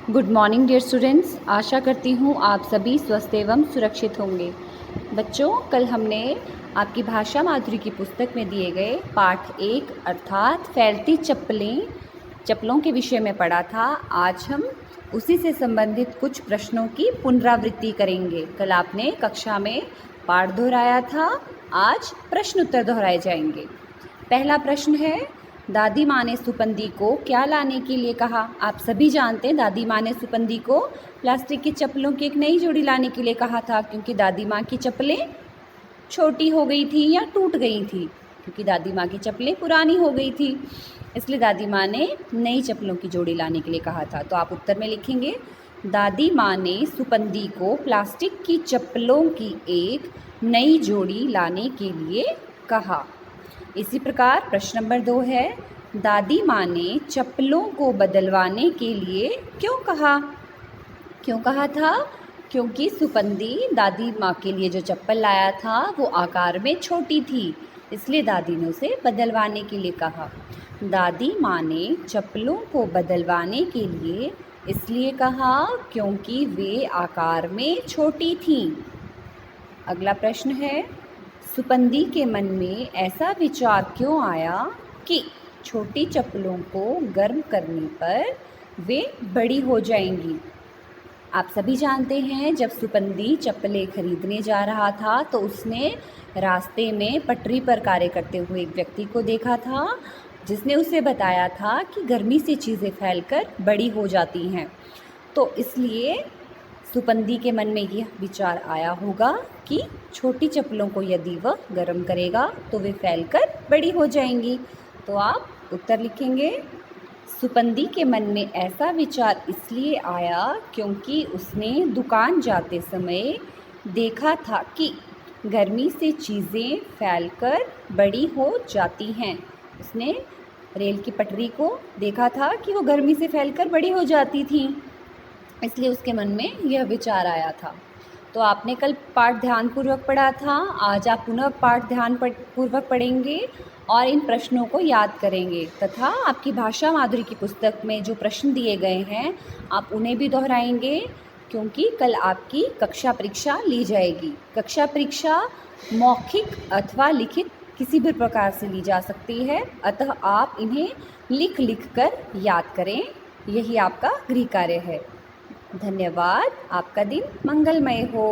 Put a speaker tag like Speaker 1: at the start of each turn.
Speaker 1: Good morning dear students. आशा करती हूँ आप सभी स्वस्थ एवं सुरक्षित होंगे। बच्चों, कल हमने आपकी भाषा माधुरी की पुस्तक में दिए गए पाठ 1 अर्थात फैलती चप्पलों के विषय में पढ़ा था। आज हम उसी से संबंधित कुछ प्रश्नों की पुनरावृत्ति करेंगे। कल आपने कक्षा में पाठ दोहराया था, आज प्रश्न उत्तर दोहराए जाएंगे। पहला प्रश्न है, दादी माँ ने सुपंदी को क्या लाने के लिए कहा। आप सभी जानते हैं दादी माँ ने सुपंदी को प्लास्टिक की चप्पलों की एक नई जोड़ी लाने के लिए कहा था, क्योंकि दादी माँ की चप्पलें छोटी हो गई थी या टूट गई थी, क्योंकि दादी माँ की चप्पलें पुरानी हो गई थी, इसलिए दादी माँ ने नई चप्पलों की जोड़ी लाने के लिए कहा था। तो आप उत्तर में लिखेंगे, दादी माँ ने सुपंदी को प्लास्टिक की चप्पलों की एक नई जोड़ी लाने के लिए कहा। इसी प्रकार प्रश्न नंबर 2 है, दादी माँ ने चप्पलों को बदलवाने के लिए क्यों कहा। क्यों कहा था? क्योंकि सुपंदी दादी माँ के लिए जो चप्पल लाया था वो आकार में छोटी थी, इसलिए दादी ने उसे बदलवाने के लिए कहा। दादी माँ ने चप्पलों को बदलवाने के लिए इसलिए कहा क्योंकि वे आकार में छोटी थीं। अगला प्रश्न है, सुपंदी के मन में ऐसा विचार क्यों आया कि छोटी चप्पलों को गर्म करने पर वे बड़ी हो जाएंगी। आप सभी जानते हैं, जब सुपंदी चप्पलें खरीदने जा रहा था तो उसने रास्ते में पटरी पर कार्य करते हुए एक व्यक्ति को देखा था, जिसने उसे बताया था कि गर्मी से चीज़ें फैलकर बड़ी हो जाती हैं। तो इसलिए सुपंदी के मन में यह विचार आया होगा कि छोटी चप्पलों को यदि वह गर्म करेगा तो वे फैलकर बड़ी हो जाएंगी। तो आप उत्तर लिखेंगे, सुपंदी के मन में ऐसा विचार इसलिए आया क्योंकि उसने दुकान जाते समय देखा था कि गर्मी से चीज़ें फैलकर बड़ी हो जाती हैं। उसने रेल की पटरी को देखा था कि वो गर्मी से फैलकर बड़ी हो जाती थी, इसलिए उसके मन में यह विचार आया था। तो आपने कल पाठ ध्यानपूर्वक पढ़ा था, आज आप पुनः पाठ ध्यानपूर्वक पढ़ेंगे और इन प्रश्नों को याद करेंगे तथा आपकी भाषा माधुरी की पुस्तक में जो प्रश्न दिए गए हैं आप उन्हें भी दोहराएंगे, क्योंकि कल आपकी कक्षा परीक्षा ली जाएगी। कक्षा परीक्षा मौखिक अथवा लिखित किसी भी प्रकार से ली जा सकती है, अतः आप इन्हें लिख कर याद करें, यही आपका गृह कार्य है। धन्यवाद। आपका दिन मंगलमय हो।